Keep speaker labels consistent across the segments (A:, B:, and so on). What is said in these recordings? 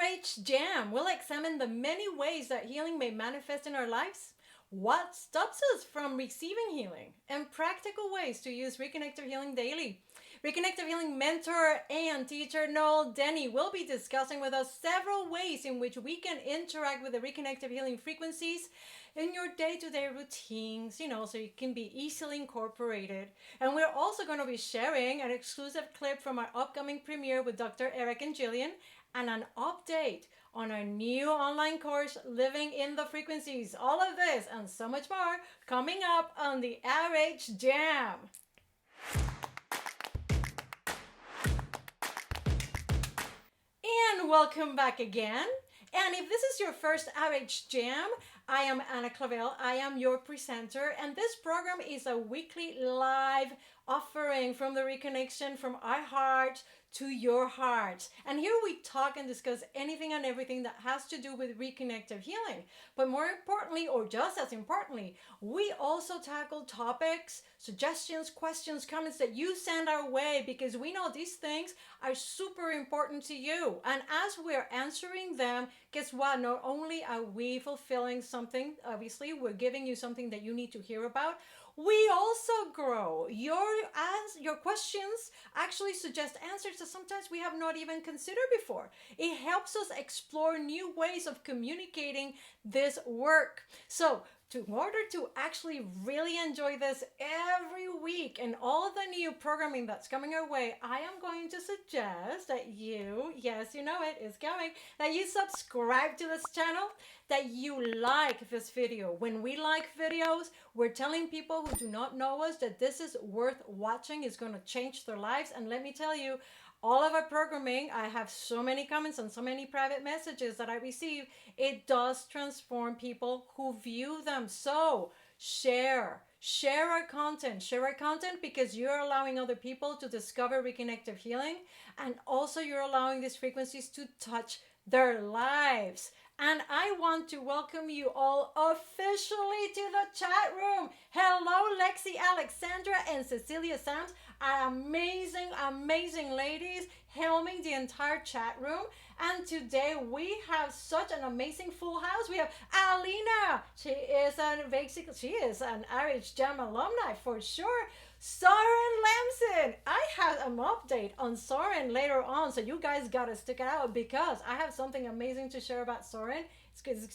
A: RH Jam, we'll examine the many ways that healing may manifest in our lives, what stops us from receiving healing, and practical ways to use Reconnective Healing daily. Reconnective Healing mentor and teacher Noel Denney will be discussing with us several ways in which we can interact with the Reconnective Healing frequencies in your day-to-day routines, so it can be easily incorporated. And we're also going to be sharing an exclusive clip from our upcoming premiere with Dr. Eric and Jillian and an update on our new online course, Living in the Frequencies. All of this and so much more coming up on the RH Jam. And welcome back again. And if this is your first RH Jam, I am Ana Clavell. I am your presenter. And this program is a weekly live offering from the reconnection from our heart to your heart. And here we talk and discuss anything and everything that has to do with reconnective healing. But more importantly, or just as importantly, we also tackle topics, suggestions, questions, comments that you send our way, because we know these things are super important to you. And as we're answering them, guess what? Not only are we fulfilling something, obviously, we're giving you something that you need to hear about. We also grow. Your questions actually suggest answers that sometimes we have not even considered before. It helps us explore new ways of communicating this work. So, in order to actually really enjoy this every week and all the new programming that's coming our way, I am going to suggest that you, yes, you know it is coming, that you subscribe to this channel, that you like this video. When we like videos, we're telling people who do not know us that this is worth watching, is going to change their lives. And let me tell you, all of our programming, I have so many comments and so many private messages that I receive. It does transform people who view them. So share our content, because you're allowing other people to discover reconnective healing, and also you're allowing these frequencies to touch their lives. And I want to welcome you all officially to the chat room. Hello, Lexi, Alexandra, and Cecilia Sams, are amazing ladies helming the entire chat room. And today we have such an amazing full house. We have Alina. She is an RH Jam alumni for sure. Soren Lamson. I have an update on Soren later on, so you guys gotta stick it out, because I have something amazing to share about Soren.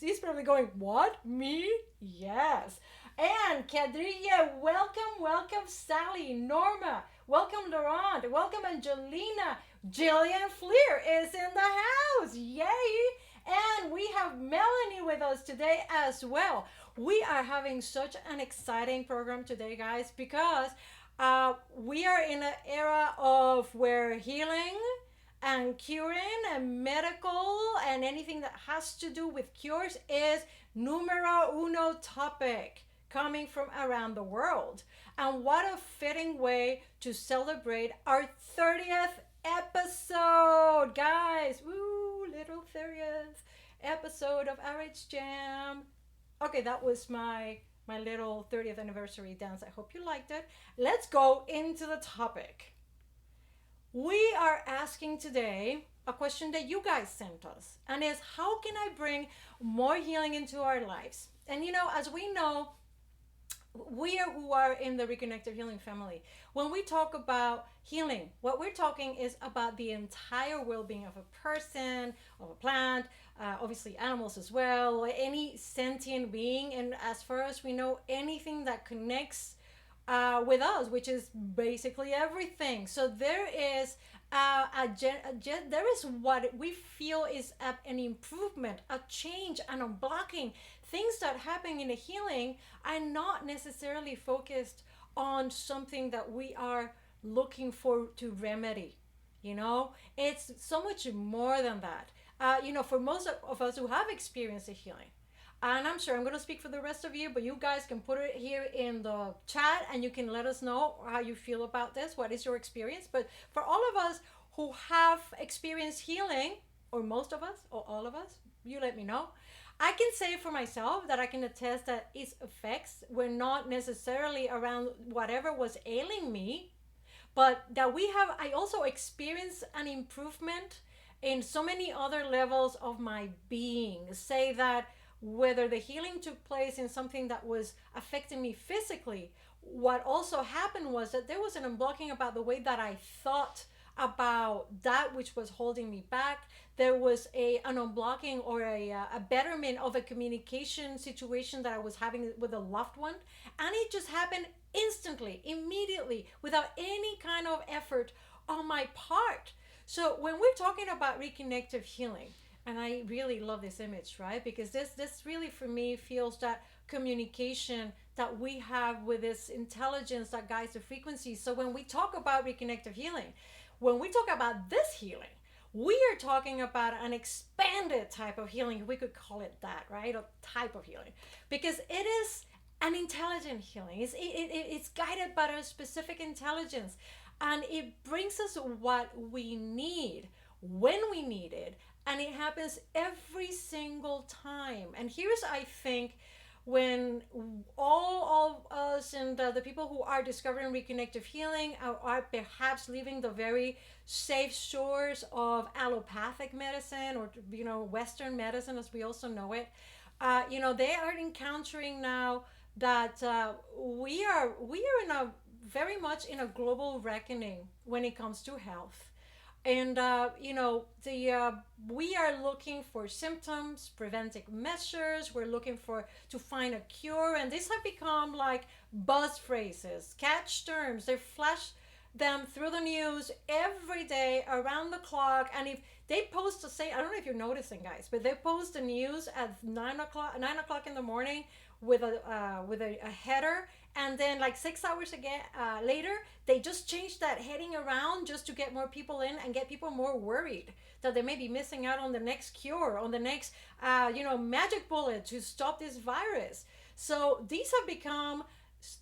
A: He's probably going, what? Me? Yes. And Kadriya, welcome Sally, Norma, welcome Laurent, welcome Angelina. Jillian Fleer is in the house, yay! And we have Melanie with us today as well. We are having such an exciting program today, guys, because we are in an era of where healing and curing and medical and anything that has to do with cures is numero uno topic coming from around the world. And what a fitting way to celebrate our 30th episode, guys. Woo, little 30th episode of RH Jam. Okay, that was my little 30th anniversary dance. I hope you liked it. Let's go into the topic. We are asking today a question that you guys sent us, and is, how can I bring more healing into our lives? And as we know, who are in the Reconnective Healing family, when we talk about healing, what we're talking is about the entire well-being of a person, of a plant, obviously animals as well, or any sentient being. And as far as we know, anything that connects with us, which is basically everything. So there is there is what we feel is an improvement, a change, and unblocking. Things that happen in the healing are not necessarily focused on something that we are looking for to remedy. It's so much more than that. For most of us who have experienced a healing, and I'm sure I'm going to speak for the rest of you, but you guys can put it here in the chat and you can let us know how you feel about this. What is your experience? But for all of us who have experienced healing, or most of us, or all of us, you let me know. I can say for myself that I can attest that its effects were not necessarily around whatever was ailing me, but that I also experienced an improvement in so many other levels of my being. Say that whether the healing took place in something that was affecting me physically, what also happened was that there was an unblocking about the way that I thought about that which was holding me back. There was an unblocking or a betterment of a communication situation that I was having with a loved one. And it just happened instantly, immediately, without any kind of effort on my part. So when we're talking about reconnective healing, and I really love this image, right? Because this really for me feels that communication that we have with this intelligence that guides the frequencies. So when we talk about reconnective healing, when we talk about this healing, we are talking about an expanded type of healing. We could call it that, right? A type of healing, because it is an intelligent healing. It's guided by a specific intelligence, and it brings us what we need when we need it, and it happens every single time. And here's, I think, when all of us and the people who are discovering reconnective healing are perhaps leaving the very safe shores of allopathic medicine, or Western medicine as we also know it, they are encountering now that we are in a very much in a global reckoning when it comes to health. And the we are looking for symptoms, preventive measures. We're looking for to find a cure, and these have become like buzz phrases, catch terms. They flash them through the news every day around the clock. And if they post to say, I don't know if you're noticing, guys, but they post the news at 9 o'clock in the morning with a header, and then like 6 hours again later they just change that heading around just to get more people in and get people more worried that they may be missing out on the next cure, on the next magic bullet to stop this virus. So these have become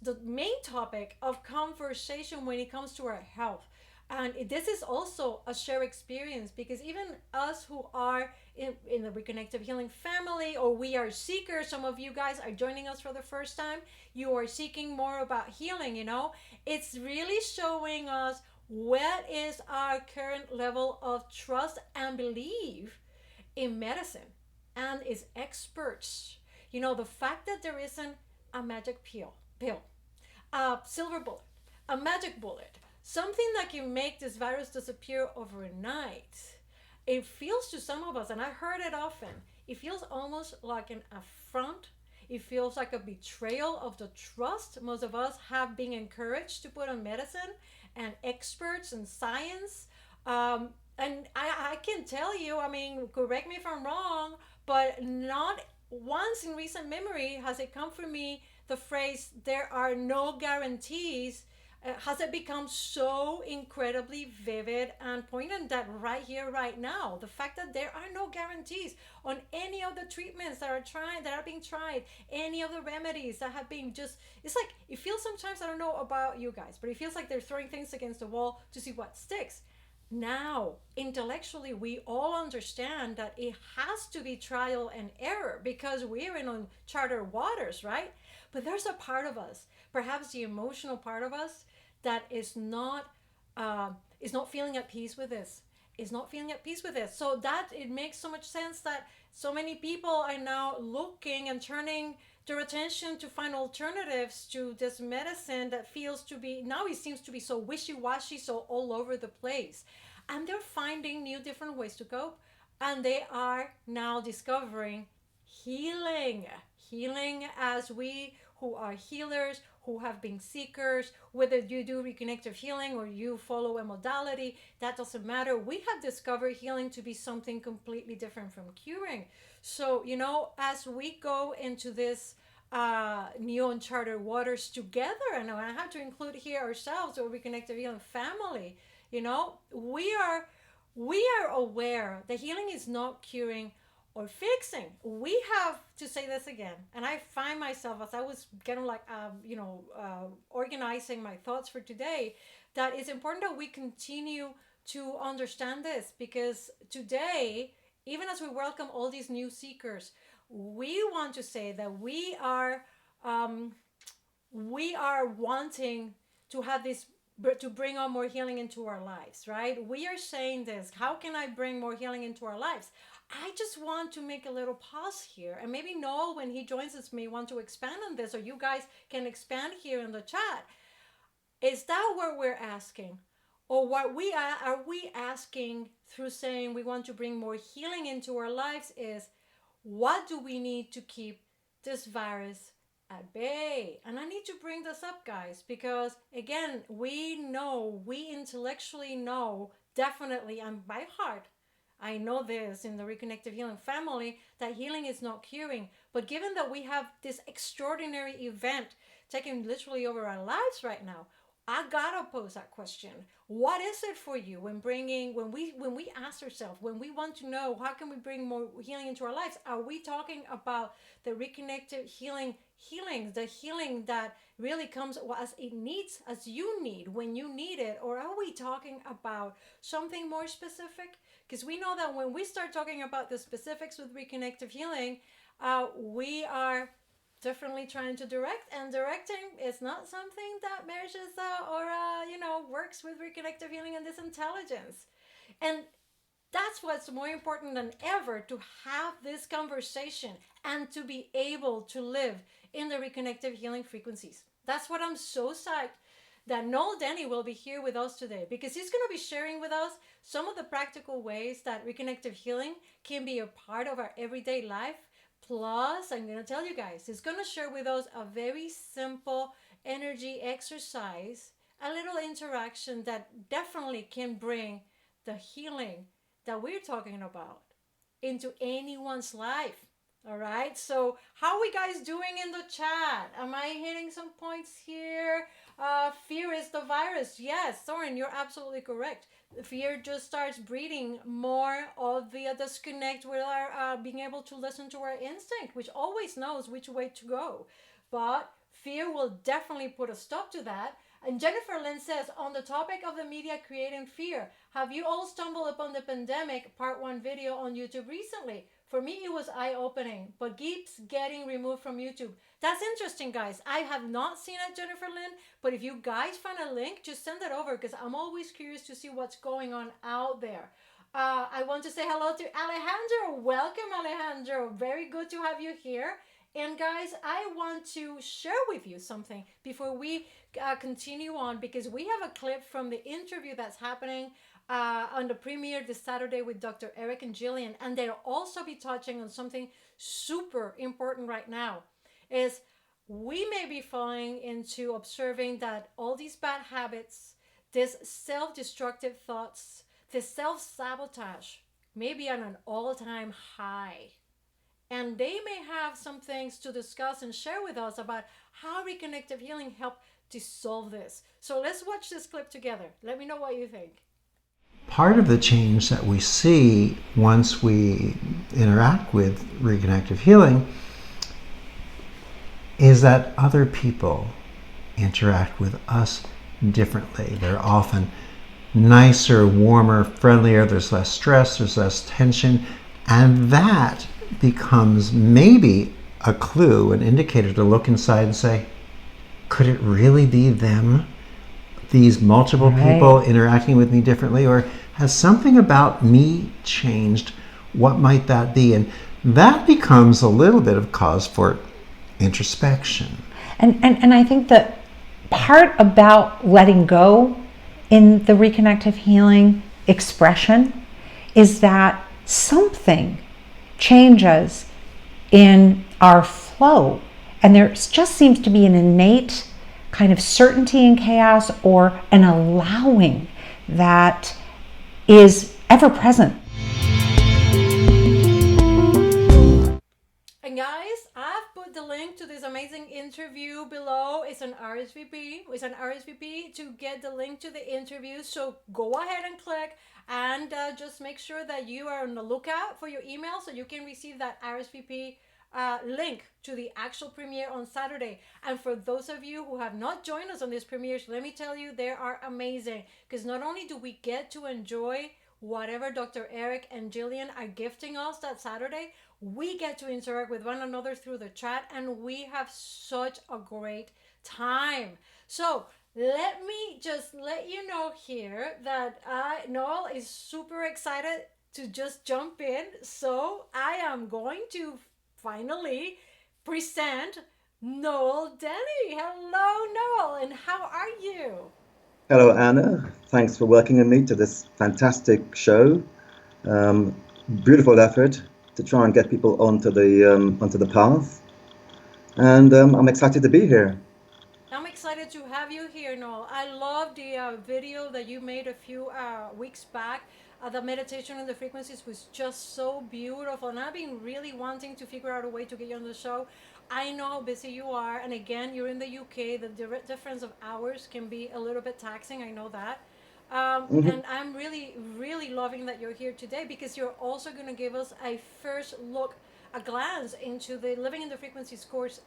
A: the main topic of conversation when it comes to our health. And this is also a shared experience, because even us who are in the Reconnective Healing family, or we are seekers, some of you guys are joining us for the first time, you are seeking more about healing, it's really showing us what is our current level of trust and belief in medicine and its experts. The fact that there isn't a magic pill, a silver bullet, a magic bullet, something that can make this virus disappear overnight. It feels to some of us, and I heard it often, it feels almost like an affront. It feels like a betrayal of the trust most of us have been encouraged to put on medicine and experts and science. And I can tell you, I mean, correct me if I'm wrong, but not once in recent memory has it come from me the phrase, there are no guarantees. Has it become so incredibly vivid and poignant that right here, right now, the fact that there are no guarantees on any of the treatments that are being tried, any of the remedies that have been just, it's like, it feels sometimes, I don't know about you guys, but it feels like they're throwing things against the wall to see what sticks. Now, intellectually, we all understand that it has to be trial and error because we're in uncharted waters, right? But there's a part of us, perhaps the emotional part of us, that is not feeling at peace with this. Is not feeling at peace with this. So that it makes so much sense that so many people are now looking and turning their attention to find alternatives to this medicine that feels to be now, it seems to be so wishy-washy, so all over the place. And they're finding new different ways to cope, and they are now discovering healing. Healing, as we who are healers, who have been seekers, whether you do reconnective healing or you follow a modality, that doesn't matter. We have discovered healing to be something completely different from curing. So, as we go into this new uncharted waters together, and I have to include here ourselves, or reconnective healing family, we are aware that healing is not curing or fixing. We have to say this again, and I find myself as I was kind of like organizing my thoughts for today, that it's important that we continue to understand this, because today, even as we welcome all these new seekers, we want to say that we are wanting to have this to bring on more healing into our lives, right? We are saying this, how can I bring more healing into our lives? I just want to make a little pause here, and maybe Noel, when he joins us, may want to expand on this, or you guys can expand here in the chat. Is that what we're asking? Or what are we asking through saying we want to bring more healing into our lives is, what do we need to keep this virus at bay? And I need to bring this up, guys, because again, we intellectually know, definitely, and by heart, I know this in the Reconnective Healing family, that healing is not curing. But given that we have this extraordinary event taking literally over our lives right now, I gotta pose that question. What is it for you when we ask ourselves, when we want to know how can we bring more healing into our lives? Are we talking about the reconnected healing, the healing that really comes as it needs, as you need, when you need it, or are we talking about something more specific? Because we know that when we start talking about the specifics with reconnective healing, we are differently trying to direct, and directing is not something that measures works with reconnective healing and this intelligence. And that's what's more important than ever, to have this conversation and to be able to live in the reconnective healing frequencies. That's what I'm so psyched that Noel Denney will be here with us today, because he's going to be sharing with us some of the practical ways that reconnective healing can be a part of our everyday life. Plus, I'm going to tell you guys, he's going to share with us a very simple energy exercise, a little interaction that definitely can bring the healing that we're talking about into anyone's life. All right. So, how are we guys doing in the chat? Am I hitting some points here? Fear is the virus. Yes, Soren, you're absolutely correct. Fear just starts breeding more of the disconnect with our being able to listen to our instinct, which always knows which way to go. But fear will definitely put a stop to that. And Jennifer Lynn says, on the topic of the media creating fear, have you all stumbled upon the pandemic part 1 video on YouTube recently? For me, it was eye-opening, but keeps getting removed from YouTube. That's interesting, guys. I have not seen it, Jennifer Lynn, but if you guys find a link, just send it over, because I'm always curious to see what's going on out there. I want to say hello to Alejandro. Welcome, Alejandro. Very good to have you here. And guys, I want to share with you something before we continue on, because we have a clip from the interview that's happening on the premiere this Saturday with Dr. Eric and Jillian, and they'll also be touching on something super important right now. Is we may be falling into observing that all these bad habits, these self-destructive thoughts, this self-sabotage may be on an all-time high. And they may have some things to discuss and share with us about how reconnective healing helped to solve this. So let's watch this clip together. Let me know what you think.
B: Part of the change that we see once we interact with reconnective healing is that other people interact with us differently. They're often nicer, warmer, friendlier. There's less stress, there's less tension, and that becomes maybe a clue, an indicator to look inside and say, could it really be them? These multiple people interacting with me differently, or has something about me changed? What might that be? And that becomes a little bit of cause for introspection.
C: And I think the part about letting go in the reconnective healing expression is that something changes in our flow, and there just seems to be an innate kind of certainty in chaos, or an allowing that is ever present.
A: And guys, I've put the link to this amazing interview below. It's an RSVP. It's an RSVP to get the link to the interview. So go ahead and click, and just make sure that you are on the lookout for your email so you can receive that RSVP link to the actual premiere on Saturday. And for those of you who have not joined us on this premieres, let me tell you, they are amazing, because not only do we get to enjoy whatever Dr. Eric and Jillian are gifting us that Saturday, we get to interact with one another through the chat, and we have such a great time. So let me just let you know here that Noel is super excited to just jump in. So I am going to finally present Noel Denney. Hello, Noel, and how are you?
D: Hello, Anna. Thanks for welcoming me to this fantastic show. Um, Beautiful effort to try and get people onto the path, and I'm excited to be here.
A: I'm excited to have you here, Noel. I love the video that you made a few weeks back. The meditation and the frequencies was just so beautiful, and I've been really wanting to figure out a way to get you on the show. I know how busy you are, and again, you're in the UK. The difference of hours can be a little bit taxing. I know that.
D: Mhm.
A: And I'm really, really loving that you're here today because you're also going to give us a first look, a glance into the Living in the Frequencies course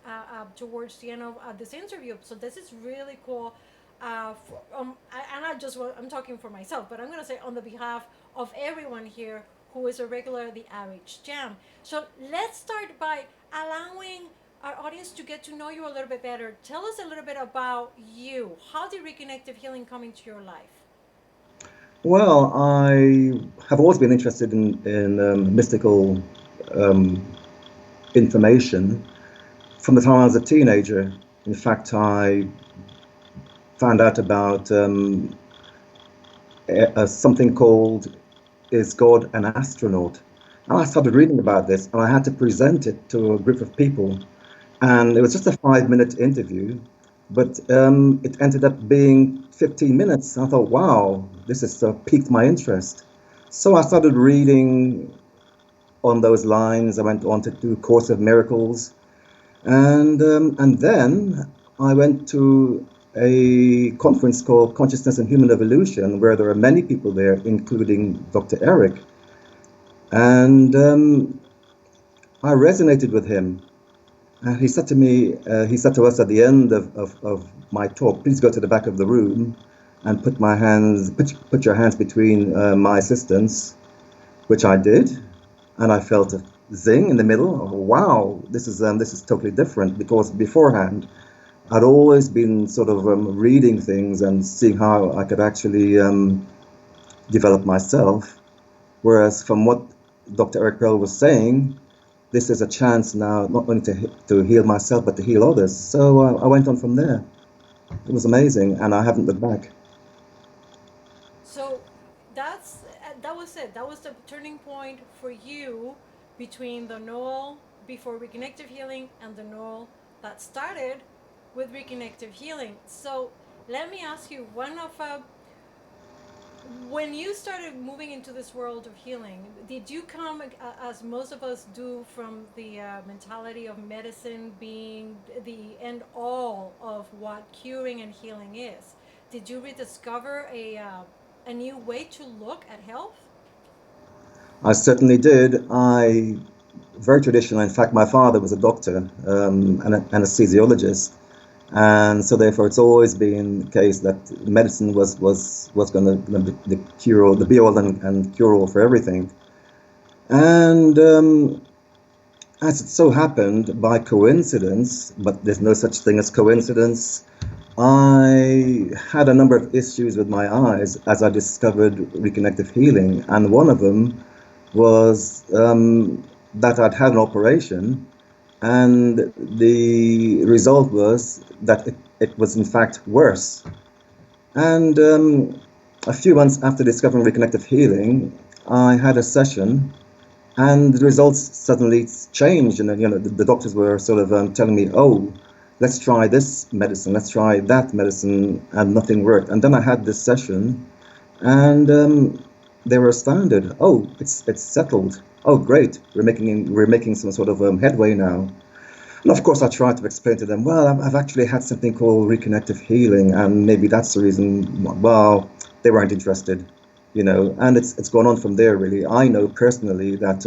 A: towards the end of this interview. So this is really cool. And I'm talking for myself, but I'm going to say on the behalf of everyone here who is a regular at the RH Jam. So let's start by allowing our audience to get to know you a little bit better. Tell us a little bit about you. How did Reconnective Healing come into your life?
D: Well, I have always been interested in mystical um, information from the time I was a teenager. In fact, I found out about something called "Is God an Astronaut?" And I started reading about this, and I had to present it to a group of people. And it was just a 5 minute interview, but it ended up being 15 minutes. I thought, wow, this has piqued my interest. So I started reading on those lines. I went on to do Course of Miracles, and then I went to a conference called Consciousness and Human Evolution, where there are many people there, including Dr. Eric, and I resonated with him. He said to me, he said to us at the end of my talk, please go to the back of the room and put your hands between my assistants, which I did, and I felt a zing in the middle. Oh, wow, this is totally different, because beforehand I'd always been sort of reading things and seeing how I could actually develop myself, whereas from what Dr. Eric Bell was saying, this is a chance now not only to heal myself but to heal others. So I went on from there. It was amazing, and I haven't looked back.
A: So that was it. That was the turning point for you between the Noel before Reconnective Healing and the Noel that started with Reconnective Healing. So let me ask you, one of when you started moving into this world of healing, did you come, as most of us do, from the mentality of medicine being the end all of what curing and healing is? Did you rediscover a new way to look at health?
D: I certainly did. Very traditional. In fact, my father was a doctor, and an anesthesiologist, and so therefore it's always been the case that medicine was going to be the cure all, the be all and cure all for everything. And as it so happened, by coincidence, but there's no such thing as coincidence, I had a number of issues with my eyes as I discovered reconnective healing, and one of them was that I'd had an operation, and the result was that it was in fact worse. And a few months after discovering reconnective healing, I had a session, and the results suddenly changed. And the doctors were sort of telling me, "Oh, let's try this medicine, let's try that medicine," and nothing worked. And then I had this session, and they were astounded. "Oh, it's settled. Oh, great! We're making some sort of headway now." And of course, I tried to explain to them, "Well, I've actually had something called reconnective healing, and maybe that's the reason." Well, they weren't interested, and it's gone on from there. Really, I know personally that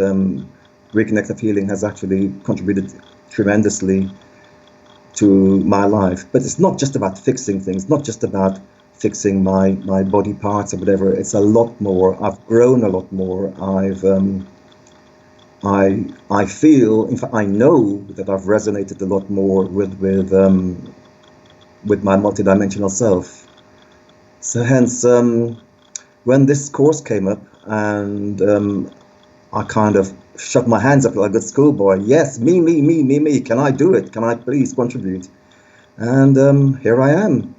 D: reconnective healing has actually contributed tremendously to my life. But it's not just about fixing things, not just about fixing my body parts or whatever. It's a lot more. I've grown a lot more. I feel, in fact, I know that I've resonated a lot more with with my multidimensional self. So hence, when this course came up, and I kind of shoved my hands up like a good schoolboy. Yes, me. Can I do it? Can I please contribute? And here I am.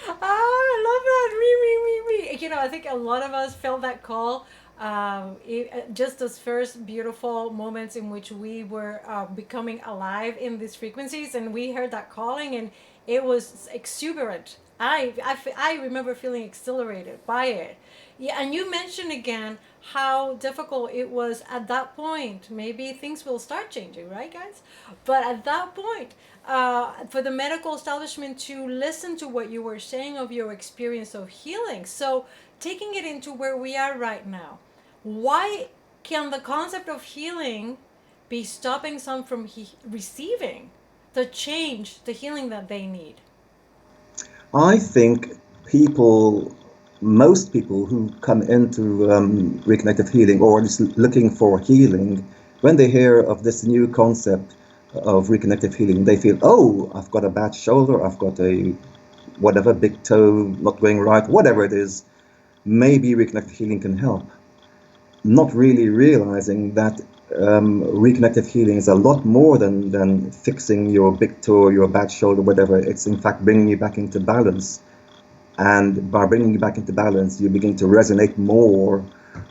A: I love that. Me. You know, I think a lot of us felt that call. Just those first beautiful moments in which we were becoming alive in these frequencies, and we heard that calling, and it was exuberant. I remember feeling exhilarated by it. Yeah, and you mentioned again how difficult it was at that point. Maybe things will start changing, right, guys? But at that point, for the medical establishment to listen to what you were saying of your experience of healing. So, taking it into where we are right now, why can the concept of healing be stopping some from receiving the change, the healing that they need?
D: I think most people who come into reconnective healing or just looking for healing, when they hear of this new concept of reconnective healing, they feel, oh, I've got a bad shoulder, I've got a whatever, big toe not going right, whatever it is, maybe reconnective healing can help. Not really realizing that reconnective healing is a lot more than fixing your big toe, your bad shoulder, whatever. It's in fact bringing you back into balance. And by bringing you back into balance, you begin to resonate more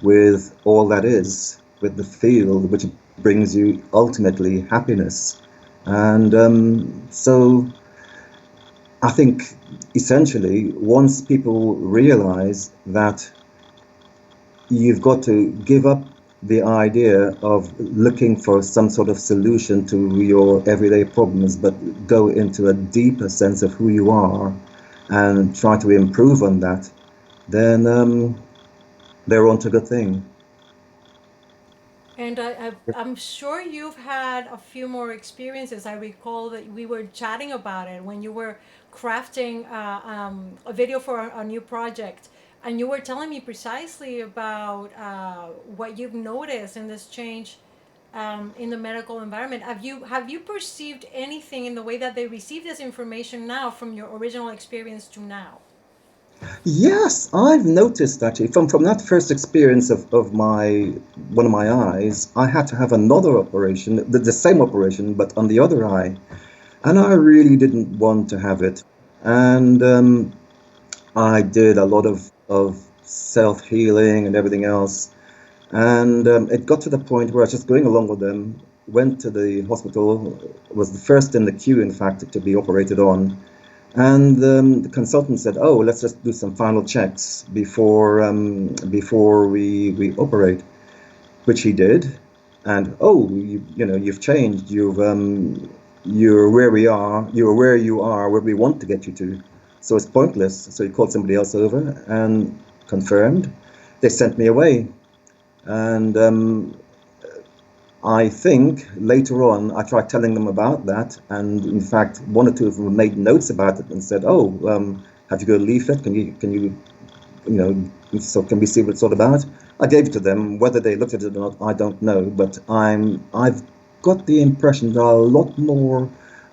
D: with all that is, with the field, which brings you ultimately happiness. And so I think essentially, once people realize that you've got to give up the idea of looking for some sort of solution to your everyday problems, but go into a deeper sense of who you are and try to improve on that, then they're on to a good thing.
A: And I'm sure you've had a few more experiences. I recall that we were chatting about it when you were crafting a video for a new project. And you were telling me precisely about what you've noticed in this change in the medical environment. Have you perceived anything in the way that they receive this information now from your original experience to now?
D: Yes, I've noticed actually from that first experience of my one of my eyes, I had to have another operation, the same operation, but on the other eye. And I really didn't want to have it. And I did a lot of self-healing and everything else. And it got to the point where I was just going along with them, went to the hospital, was the first in the queue, in fact, to be operated on. And the consultant said, "Oh, let's just do some final checks before we operate," which he did. And oh, you've changed. You're where we are. You're where you are, where we want to get you to. So it's pointless. So he called somebody else over and confirmed. They sent me away, and I think later on I tried telling them about that, and in fact, one or two of them made notes about it and said, "Oh, have you got a leaflet? So can we see what it's all about?" I gave it to them. Whether they looked at it or not, I don't know. But I've got the impression that a lot more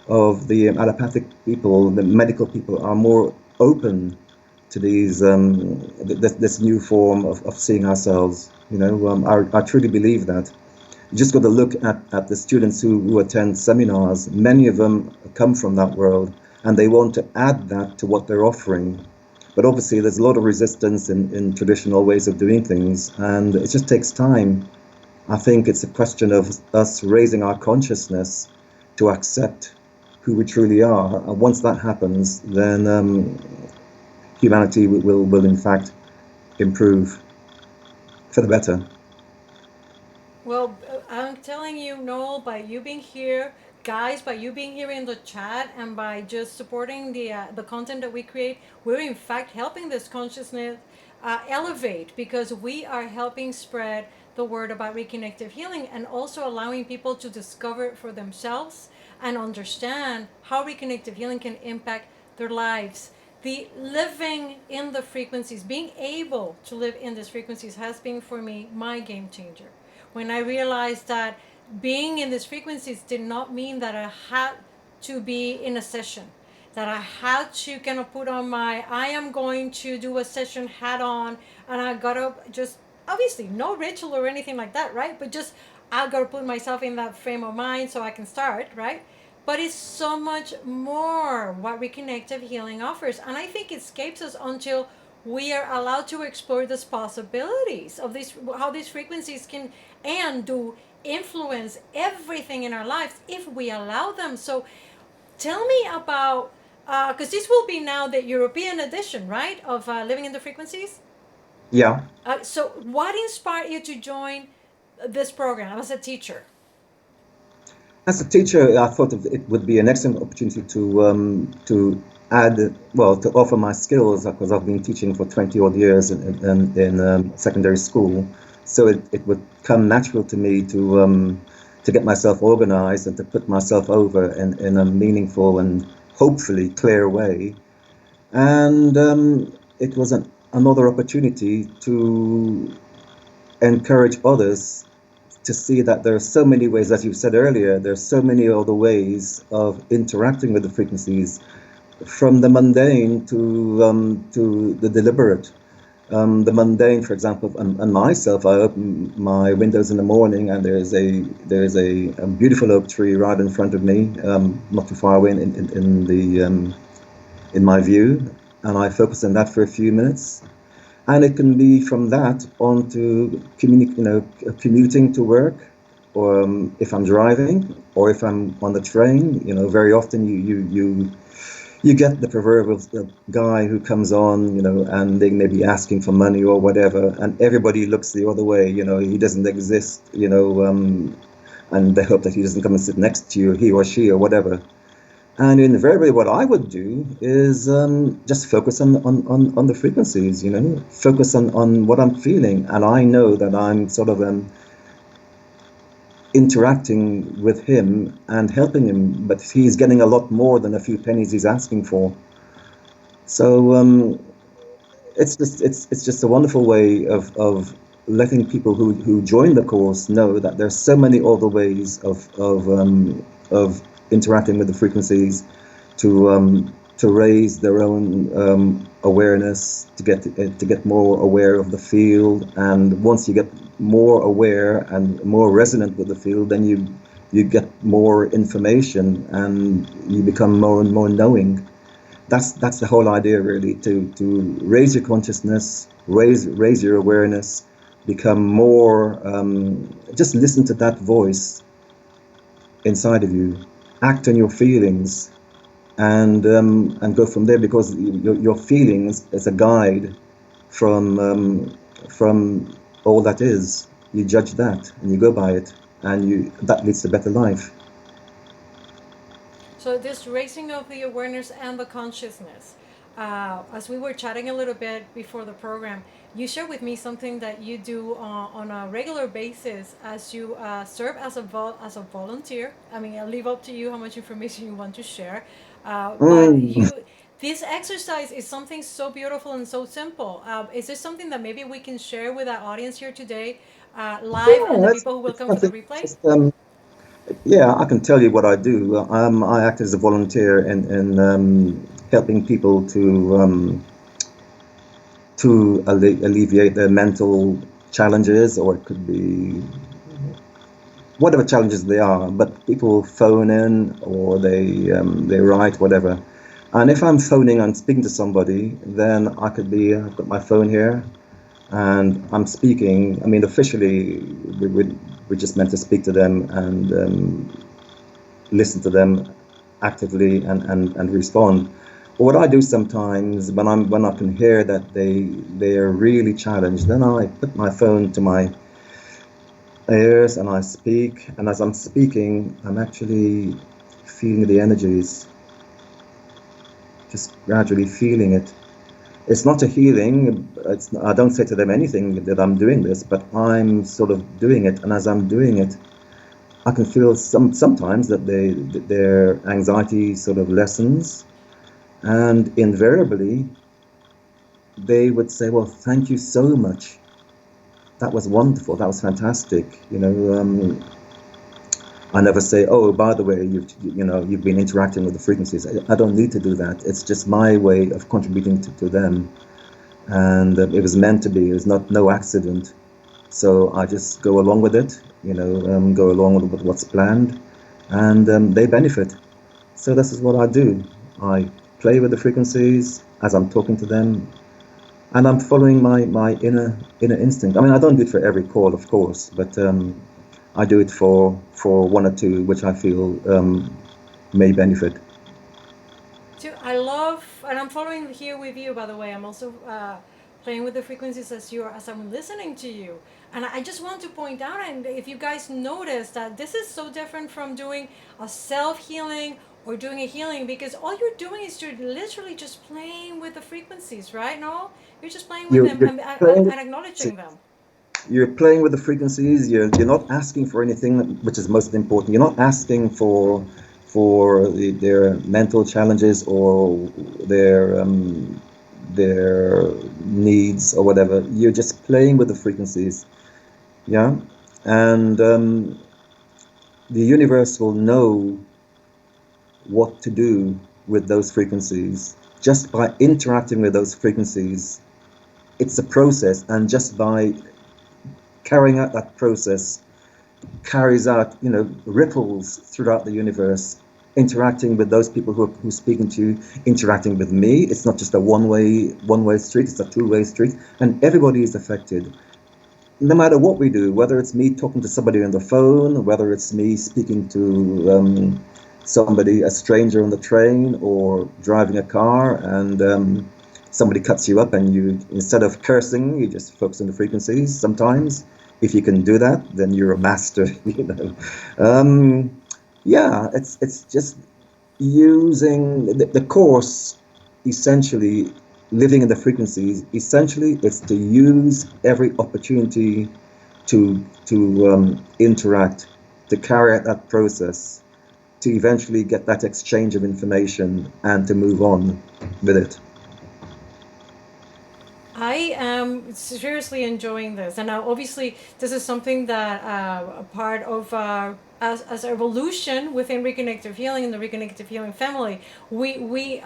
D: of the allopathic people, the medical people, are more open to this new form of seeing ourselves. I truly believe that. You just got to look at the students who attend seminars. Many of them come from that world, and they want to add that to what they're offering. But obviously, there's a lot of resistance in traditional ways of doing things, and it just takes time. I think it's a question of us raising our consciousness to accept who we truly are. And once that happens, then humanity will in fact improve for the better.
A: Well, I'm telling you, Noel, by you being here, guys, by you being here in the chat, and by just supporting the content that we create, we're in fact helping this consciousness elevate, because we are helping spread the word about reconnective healing, and also allowing people to discover it for themselves and understand how reconnective healing can impact their lives. The living in the frequencies, being able to live in these frequencies, has been for me my game changer. When I realized that being in these frequencies did not mean that I had to be in a session, that I had to kind of put on my, I am going to do a session hat on, and I gotta just, obviously, no ritual or anything like that, right? But just, I gotta put myself in that frame of mind so I can start, right? But it's so much more what reconnective healing offers. And I think it escapes us until we are allowed to explore these possibilities of these, how these frequencies can and do influence everything in our lives if we allow them. So tell me about, because this will be now the European edition, right, of Living in the Frequencies.
D: Yeah.
A: So what inspired you to join this program as a teacher?
D: As a teacher, I thought it would be an excellent opportunity to add, well, to offer my skills, because I've been teaching for 20 odd years in secondary school. So it would come natural to me to get myself organized and to put myself over in a meaningful and hopefully clear way. And it was another opportunity to encourage others to see that there are so many ways, as you said earlier, there's so many other ways of interacting with the frequencies, from the mundane to the deliberate. The mundane, for example, and myself, I open my windows in the morning, and there's a beautiful oak tree right in front of me, not too far away in my view, and I focus on that for a few minutes. And it can be from that on to commuting to work, or if I'm driving, or if I'm on the train. Very often you get the proverbial guy who comes on, and they may be asking for money or whatever, and everybody looks the other way. He doesn't exist. And they hope that he doesn't come and sit next to you, he or she or whatever. And invariably, what I would do is just focus on the frequencies, focus on what I'm feeling. And I know that I'm sort of interacting with him and helping him, but he's getting a lot more than a few pennies he's asking for. So it's just a wonderful way of letting people who join the course know that there's so many other ways of interacting with the frequencies to raise their own awareness, to get more aware of the field. And once you get more aware and more resonant with the field, then you get more information and you become more and more knowing. That's the whole idea, really, to raise your consciousness, raise your awareness, become more, just listen to that voice inside of you, act on your feelings, and go from there, because your feelings is a guide from all that is. You judge that and you go by it, and that leads to a better life.
A: So this raising of the awareness and the consciousness, as we were chatting a little bit before the program, you shared with me something that you do on a regular basis as you serve as a volunteer. I mean, I'll leave up to you how much information you want to share. But this exercise is something so beautiful and so simple. Is this something that maybe we can share with our audience here today, live, and the people who will come to the replay?
D: Yeah, I can tell you what I do. I act as a volunteer in helping people to alleviate their mental challenges, or it could be whatever challenges they are. But people phone in, or they write, whatever. And if I'm phoning and speaking to somebody, then I've got my phone here, and I'm speaking. I mean, officially, we're just meant to speak to them and listen to them actively and respond. But what I do sometimes, when I can hear that they are really challenged, then I put my phone to my ears and I speak. And as I'm speaking, I'm actually feeling the energies, just gradually feeling it. It's not a healing. I don't say to them anything that I'm doing this, but I'm sort of doing it. And as I'm doing it, I can feel sometimes that their anxiety sort of lessens. And invariably, they would say, "Well, thank you so much. That was wonderful. That was fantastic." I never say, oh, by the way, you've been interacting with the frequencies. I don't need to do that. It's just my way of contributing to them, and it was meant to be. It was no accident. So I just go along with it, go along with what's planned, and they benefit. So this is what I do. I play with the frequencies as I'm talking to them, and I'm following my inner instinct. I mean, I don't do it for every call, of course, but I do it for one or two which I feel may benefit.
A: I love, and I'm following here with you, by the way. I'm also playing with the frequencies as I'm listening to you. And I just want to point out, and if you guys notice, that this is so different from doing a self-healing or doing a healing, because all you're doing is you're literally just playing with the frequencies, right, Noel? You're just playing with them and acknowledging them.
D: You're playing with the frequencies. You're not asking for anything, which is most important. You're not asking for their mental challenges or their needs or whatever. You're just playing with the frequencies, yeah. And the universe will know what to do with those frequencies just by interacting with those frequencies. It's a process, and just by carrying out that process carries out, ripples throughout the universe, interacting with those people who are speaking to you, interacting with me. It's not just a one-way street, it's a two-way street, and everybody is affected. No matter what we do, whether it's me talking to somebody on the phone, whether it's me speaking to somebody, a stranger on the train, or driving a car, and somebody cuts you up, and you, instead of cursing, you just focus on the frequencies. Sometimes, if you can do that, then you're a master. Yeah, it's just using the course. Essentially, living in the frequencies. Essentially, it's to use every opportunity to interact, to carry out that process, to eventually get that exchange of information, and to move on with it.
A: I am seriously enjoying this, and obviously this is something that a part of as evolution within Reconnective Healing and the Reconnective Healing family, we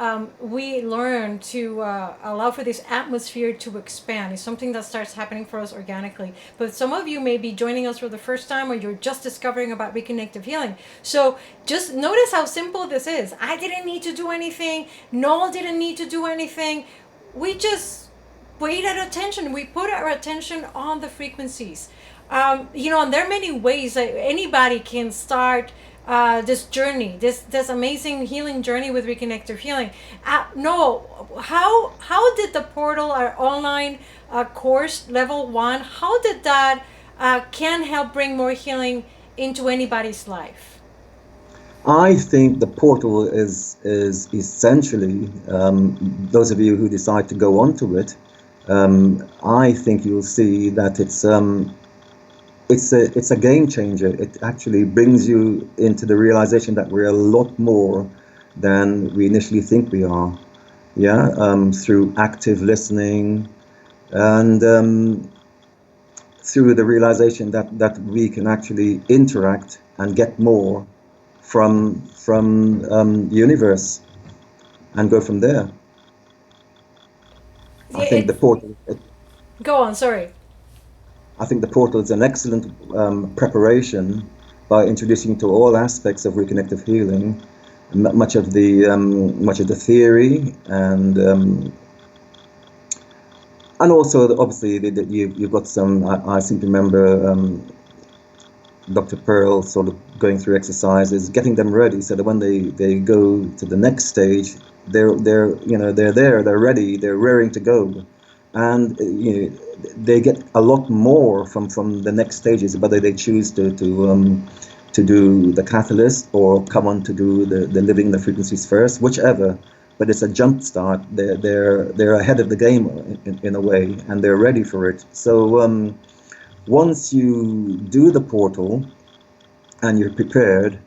A: learn to allow for this atmosphere to expand. It's something that starts happening for us organically. But some of you may be joining us for the first time, or you're just discovering about Reconnective Healing. So just notice how simple this is. I didn't need to do anything. Noel didn't need to do anything. We just paid our attention. We put our attention on the frequencies. And there are many ways that anybody can start this journey, this amazing healing journey with Reconnective Healing. No, how did the portal, our online course, level 1, how did that can help bring more healing into anybody's life?
D: I think the portal is essentially, those of you who decide to go onto it, I think you'll see that it's a game changer. It actually brings you into the realization that we're a lot more than we initially think we are. Yeah, through active listening, and through the realization that we can actually interact and get more from the universe, and go from there. I think the portal.
A: Go on, sorry.
D: I think the portal is an excellent preparation by introducing to all aspects of reconnective healing, much of the theory, and also obviously you've got some. I seem to remember Dr. Pearl sort of going through exercises, getting them ready so that when they go to the next stage, they're there, they're ready, they're raring to go, and they get a lot more from the next stages, whether they choose to do the catalyst or come on to do the living the frequencies first, whichever. But it's a jump start. They're ahead of the game in a way, and they're ready for it. So once you do the portal and you're prepared,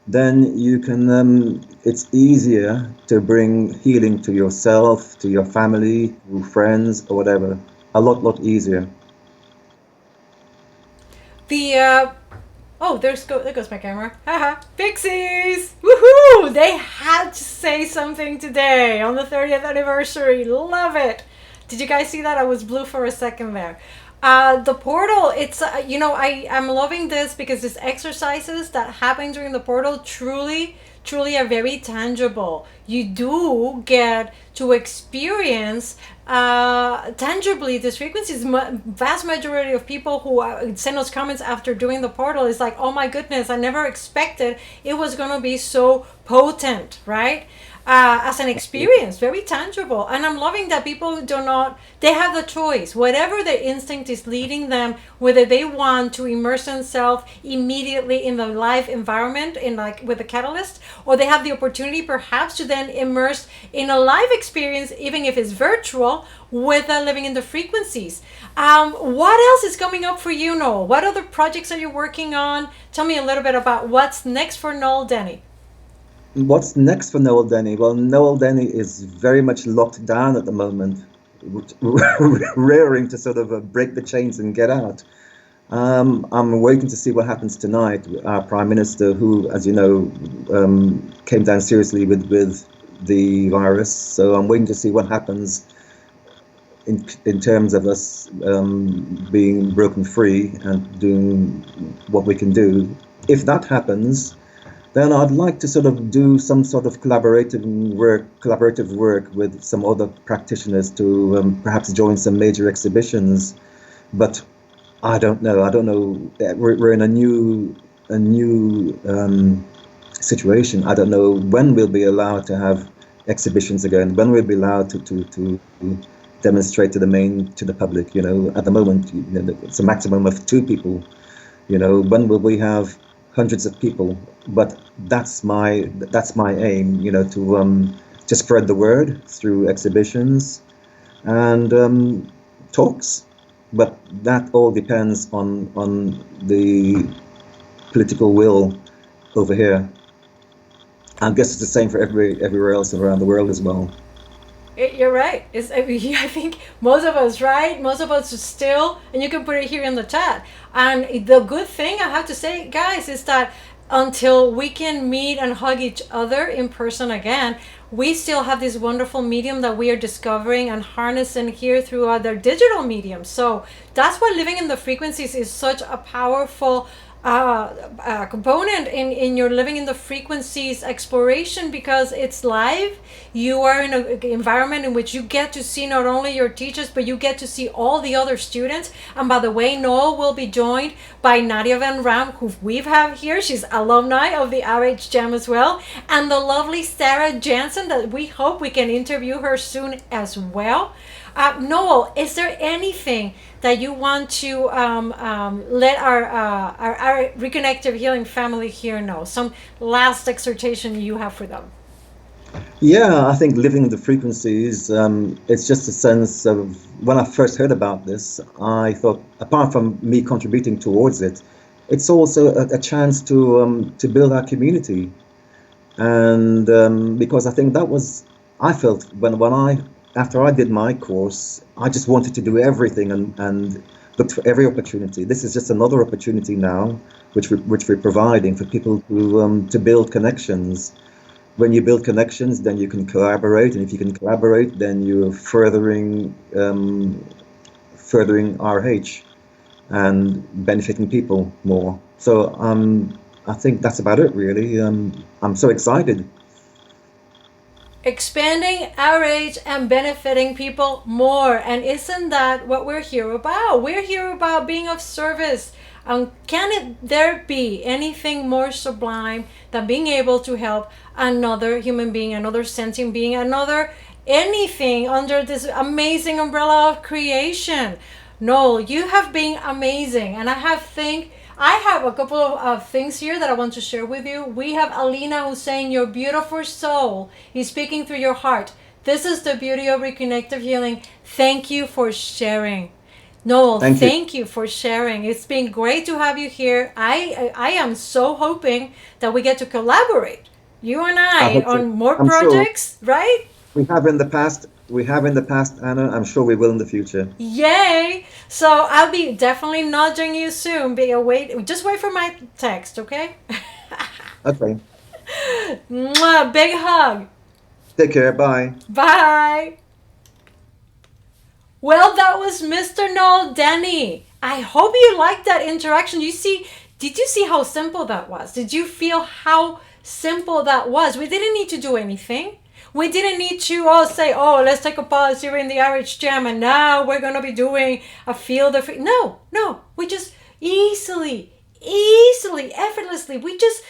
D: then you can, it's easier to bring healing to yourself, to your family, to friends, or whatever. A lot easier.
A: Oh, there goes my camera. Haha. Pixies! Woohoo! They had to say something today on the 30th anniversary. Love it. Did you guys see that? I was blue for a second there. The portal, it's, I'm loving this because these exercises that happen during the portal truly are very tangible. You do get to experience tangibly these frequencies. Vast majority of people who send us comments after doing the portal is like, oh my goodness, I never expected it was going to be so potent, right? As an experience, very tangible. And I'm loving that people they have the choice. Whatever their instinct is leading them, whether they want to immerse themselves immediately in the live environment, with the catalyst, or they have the opportunity perhaps to then immerse in a live experience, even if it's virtual, with living in the frequencies. What else is coming up for you, Noel? What other projects are you working on? Tell me a little bit about what's next for Noel Denney.
D: What's next for Noel Denney? Well, Noel Denney is very much locked down at the moment, raring to sort of break the chains and get out. I'm waiting to see what happens tonight. Our Prime Minister, who, as you know, came down seriously with the virus. So I'm waiting to see what happens in terms of us being broken free and doing what we can do. If that happens, then I'd like to sort of do some sort of collaborative work with some other practitioners to perhaps join some major exhibitions. But I don't know. We're in a new situation. I don't know when we'll be allowed to have exhibitions again. When we'll be allowed to demonstrate to the public. At the moment, it's a maximum of 2 people. When will we have hundreds of people? But that's my aim, to spread the word through exhibitions and talks. But that all depends on the political will over here. I guess it's the same for everywhere else around the world as well.
A: You're right. I think most of us, right? Most of us are still, and you can put it here in the chat. And the good thing I have to say, guys, is that until we can meet and hug each other in person again, we still have this wonderful medium that we are discovering and harnessing here through other digital mediums. So that's why living in the frequencies is such a powerful component in your living in the frequencies exploration, because it's live. You are in an environment in which you get to see not only your teachers, but you get to see all the other students. And by the way, Noel will be joined by Nadia Van Ram, who we've had here. She's alumni of the RH Jam as well, and the lovely Sarah Jansen that we hope we can interview her soon as well. Noel, is there anything that you want to let our Reconnective Healing family here know? Some last exhortation you have for them?
D: Yeah, I think living in the frequencies, it's just a sense of, when I first heard about this, I thought, apart from me contributing towards it, it's also a chance to build our community. And because I think I felt after I did my course, I just wanted to do everything and looked for every opportunity. This is just another opportunity now, which we're providing for people to build connections. When you build connections, then you can collaborate, and if you can collaborate, then you're furthering RH and benefiting people more. So I think that's about it, really. I'm so excited.
A: Expanding our age and benefiting people more. And isn't that what we're here about? We're here about being of service. There be anything more sublime than being able to help another human being, another sentient being, anything under this amazing umbrella of creation? Noel, you have been amazing. And I have a couple of things here that I want to share with you. We have Alina who's saying, your beautiful soul is speaking through your heart. This is the beauty of Reconnective Healing. Thank you for sharing. Noel, thank you for sharing. It's been great to have you here. I am so hoping that we get to collaborate, you and I on more projects, right?
D: We have in the past. We have in the past, Anna. I'm sure we will in the future.
A: Yay! So I'll be definitely nudging you soon. Just wait for my text, okay?
D: Okay.
A: Mwah, big hug.
D: Take care. Bye.
A: Bye. Well, that was Mr. Noel Denney. I hope you liked that interaction. Did you see how simple that was? Did you feel how simple that was? We didn't need to do anything. We didn't need to say, let's take a pause here in the RH Jam and now we're going to be doing a field of... No. We just easily, effortlessly, we just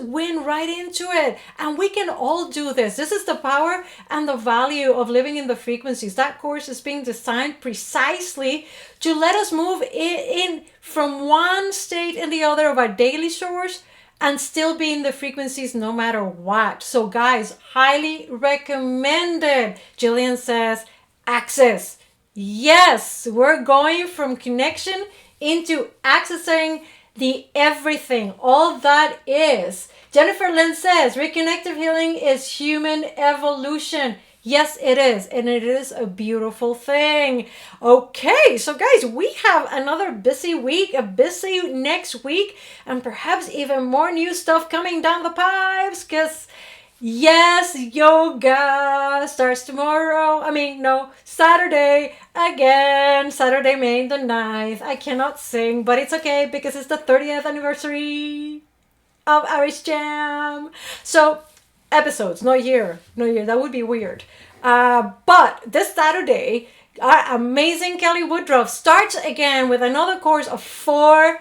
A: went right into it. And we can all do this. This is the power and the value of living in the frequencies. That course is being designed precisely to let us move in from one state and the other of our daily source and still be in the frequencies no matter what. So guys, highly recommended. Jillian says, access. Yes, we're going from connection into accessing the everything, all that is. Jennifer Lynn says, Reconnective Healing is human evolution. Yes, it is. And it is a beautiful thing. Okay, so guys, we have another busy week, a busy next week, and perhaps even more new stuff coming down the pipes because yes, yoga starts tomorrow. Saturday again. Saturday, May the 9th. I cannot sing, but it's okay because it's the 30th anniversary of Irish Jam. So, episodes, no year. That would be weird. But this Saturday, our amazing Kelly Woodruff starts again with another course of four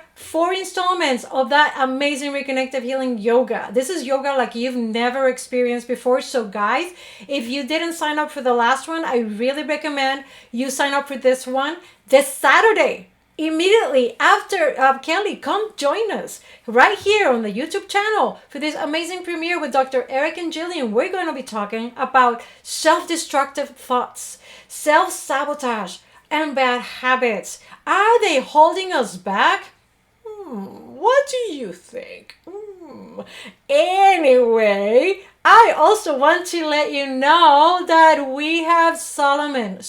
A: installments of that amazing Reconnective Healing yoga. This is yoga like you've never experienced before. So guys, if you didn't sign up for the last one, I really recommend you sign up for this one this Saturday. Immediately after Kelly, come join us right here on the YouTube channel for this amazing premiere with Dr. Eric and Jillian. We're going to be talking about self-destructive thoughts, self-sabotage, and bad habits. Are they holding us back? What do you think? Anyway, I also want to let you know that we have Solomon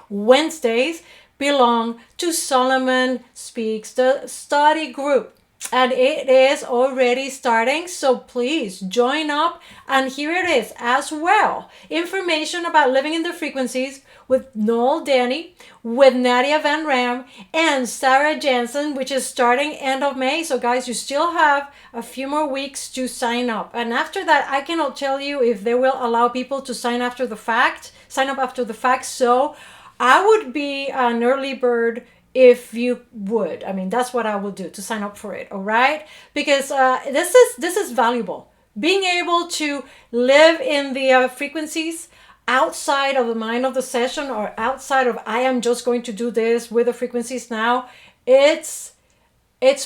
A: Wednesdays belong to Solomon Speaks, the study group. And it is already starting, so please join up. And here it is as well. Information about living in the frequencies with Noel Denney, with Nadia Van Ram, and Sarah Jensen, which is starting end of May. So guys, you still have a few more weeks to sign up. And after that, I cannot tell you if they will allow people to sign up after the fact. So I would be an early bird if you would. That's what I would do to sign up for it. All right, because this is valuable. Being able to live in the frequencies outside of the mind of the session or outside of I am just going to do this with the frequencies now. It's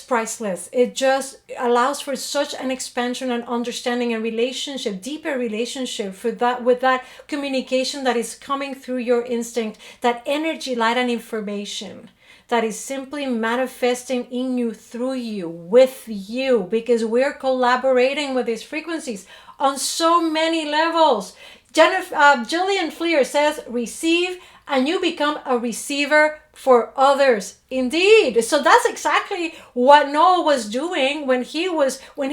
A: priceless. It just allows for such an expansion and understanding and relationship, deeper relationship with that communication that is coming through your instinct, that energy, light, and information that is simply manifesting in you, through you, with you, because we're collaborating with these frequencies on so many levels. Jillian Fleer says, receive and you become a receiver for others. Indeed. So that's exactly what Noah was doing when he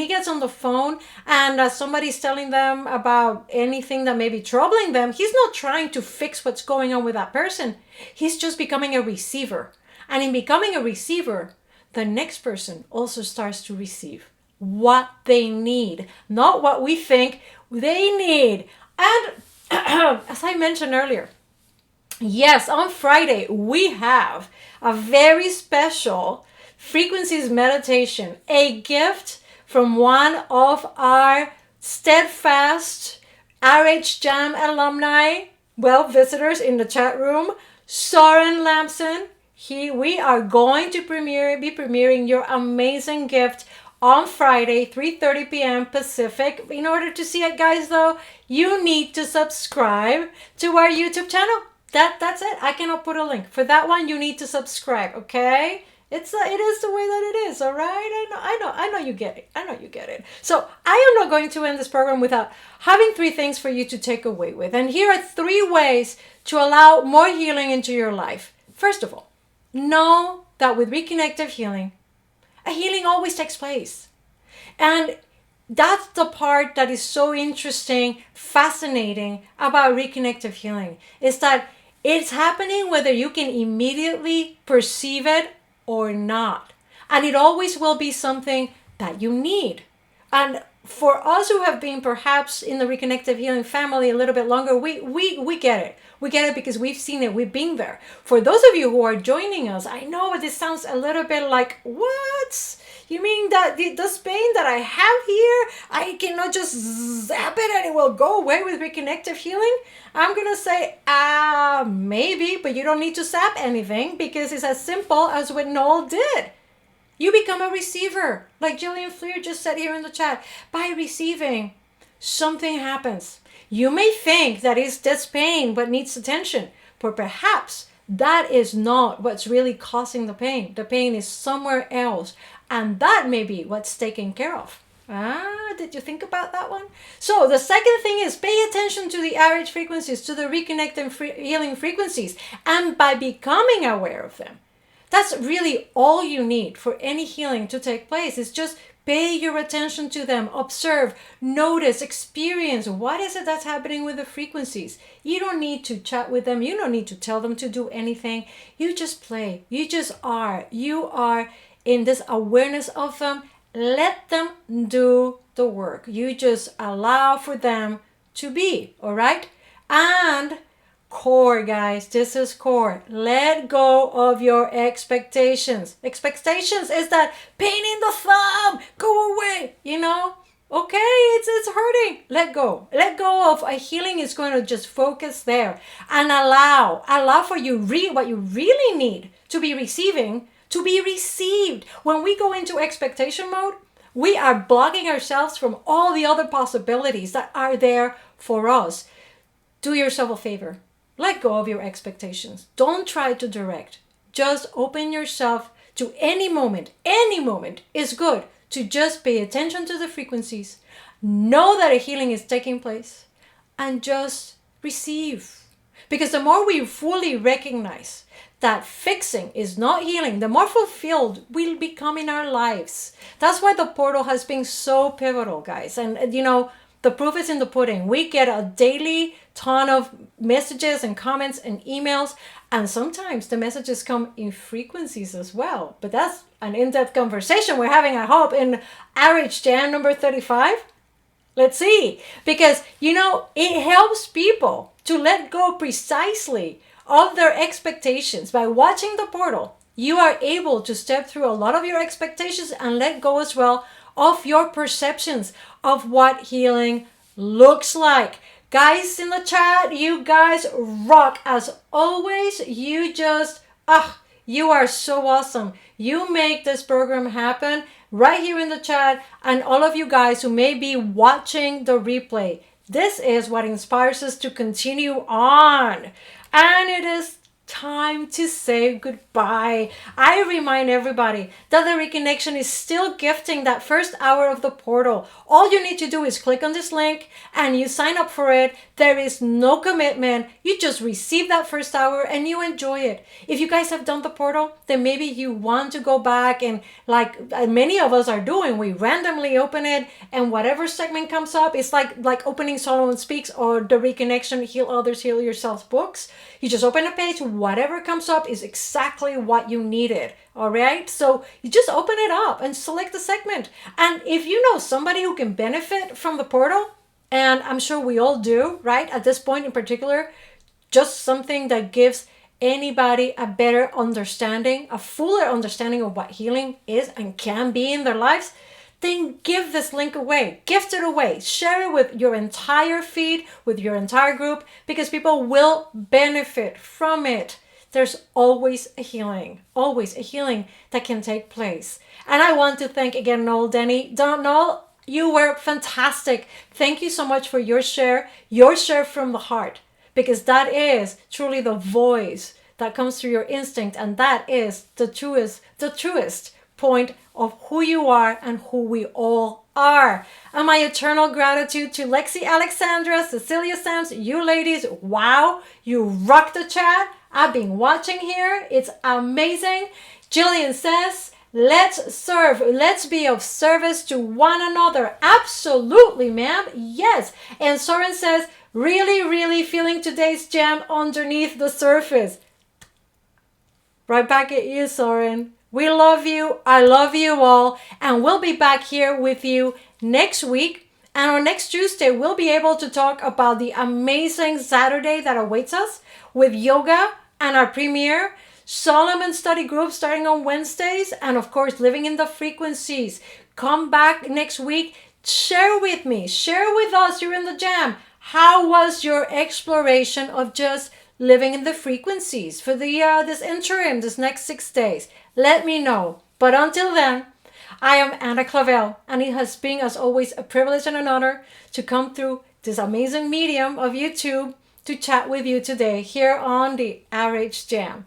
A: gets on the phone and somebody's telling them about anything that may be troubling them. He's not trying to fix what's going on with that person. He's just becoming a receiver. And in becoming a receiver, the next person also starts to receive what they need, not what we think they need. And as I mentioned earlier, yes, on Friday, we have a very special frequencies meditation, a gift from one of our steadfast RH Jam alumni, visitors in the chat room, Soren Lamson. We are going to be premiering your amazing gift on Friday, 3:30 p.m. Pacific. In order to see it, guys, though, you need to subscribe to our YouTube channel. That's it. I cannot put a link. For that one, you need to subscribe, okay? It is the way that it is, all right? I know you get it. I know you get it. So I am not going to end this program without having 3 things for you to take away with. And here are 3 ways to allow more healing into your life. First of all, know that with Reconnective Healing, a healing always takes place. And that's the part that is so interesting, fascinating about Reconnective Healing, is that it's happening whether you can immediately perceive it or not. And it always will be something that you need. And for us who have been perhaps in the Reconnective Healing family a little bit longer, we get it. We get it because we've seen it. We've been there. For those of you who are joining us, I know this sounds a little bit like, what? You mean that this pain that I have here, I cannot just zap it and it will go away with Reconnective Healing? I'm going to say, maybe, but you don't need to zap anything because it's as simple as what Noel did. You become a receiver, like Jillian Fleer just said here in the chat. By receiving, something happens. You may think that it's this pain what needs attention, but perhaps that is not what's really causing the pain. The pain is somewhere else, and that may be what's taken care of. Did you think about that one? So the second thing is pay attention to the RH frequencies, to the Reconnective Healing frequencies, and by becoming aware of them. That's really all you need for any healing to take place, is just pay your attention to them, observe, notice, experience. What is it that's happening with the frequencies? You don't need to chat with them. You don't need to tell them to do anything. You just play. You just are. You are in this awareness of them. Let them do the work. You just allow for them to be, all right? And core, guys, this is core. Let go of your expectations. Expectations is that pain in the thumb, go away, you know? Okay, it's hurting. Let go. Let go of a healing is going to just focus there and allow for you what you really need to be receiving, to be received. When we go into expectation mode, we are blocking ourselves from all the other possibilities that are there for us. Do yourself a favor. Let go of your expectations. Don't try to direct. Just open yourself to any moment. Any moment is good to just pay attention to the frequencies. Know that a healing is taking place and just receive. Because the more we fully recognize that fixing is not healing, the more fulfilled we'll become in our lives. That's why the portal has been so pivotal, guys. And you know, the proof is in the pudding. We get a daily ton of messages and comments and emails, and sometimes the messages come in frequencies as well. But that's an in-depth conversation we're having, I hope, in RH Jam number 35. Let's see. Because, you know, it helps people to let go precisely of their expectations. By watching the portal, you are able to step through a lot of your expectations and let go as well of your perceptions of what healing looks like. Guys in the chat, you guys rock as always. You just, you are so awesome. You make this program happen right here in the chat, and all of you guys who may be watching the replay. This is what inspires us to continue on. And it is time to say goodbye. I remind everybody that the reconnection is still gifting that first hour of the portal. All you need to do is click on this link and you sign up for it. There is no commitment. You just receive that first hour and you enjoy it. If you guys have done the portal, then maybe you want to go back and, like many of us are doing, we randomly open it and whatever segment comes up, it's like opening Solomon Speaks or the Reconnection Heal Others, Heal Yourself books. You just open a page, whatever comes up is exactly what you needed. All right. So you just open it up and select the segment. And if you know somebody who can benefit from the portal, and I'm sure we all do, right? At this point in particular, just something that gives anybody a better understanding, a fuller understanding of what healing is and can be in their lives, then give this link away, gift it away, share it with your entire feed, with your entire group, because people will benefit from it. There's always a healing that can take place. And I want to thank again Noel Denney. Noel, you were fantastic. Thank you so much for your share from the heart, because that is truly the voice that comes through your instinct, and that is the truest point of who you are and who we all are. And my eternal gratitude to Lexi, Alexandra, Cecilia, Sams, you ladies. Wow, you rock the chat. I've been watching here. It's amazing. Jillian says, let's serve. Let's be of service to one another. Absolutely, ma'am. Yes. And Soren says, really, really feeling today's jam underneath the surface. Right back at you, Soren. We love you. I love you all. And we'll be back here with you next week. And on next Tuesday, we'll be able to talk about the amazing Saturday that awaits us with yoga and our premiere Solomon study group starting on Wednesdays. And of course, living in the frequencies. Come back next week. Share with me. Share with us. You're in the jam. How was your exploration of just living in the frequencies for this interim, this next 6 days? Let me know. But until then, I am Ana Clavell, and it has been, as always, a privilege and an honor to come through this amazing medium of YouTube to chat with you today here on the RH Jam.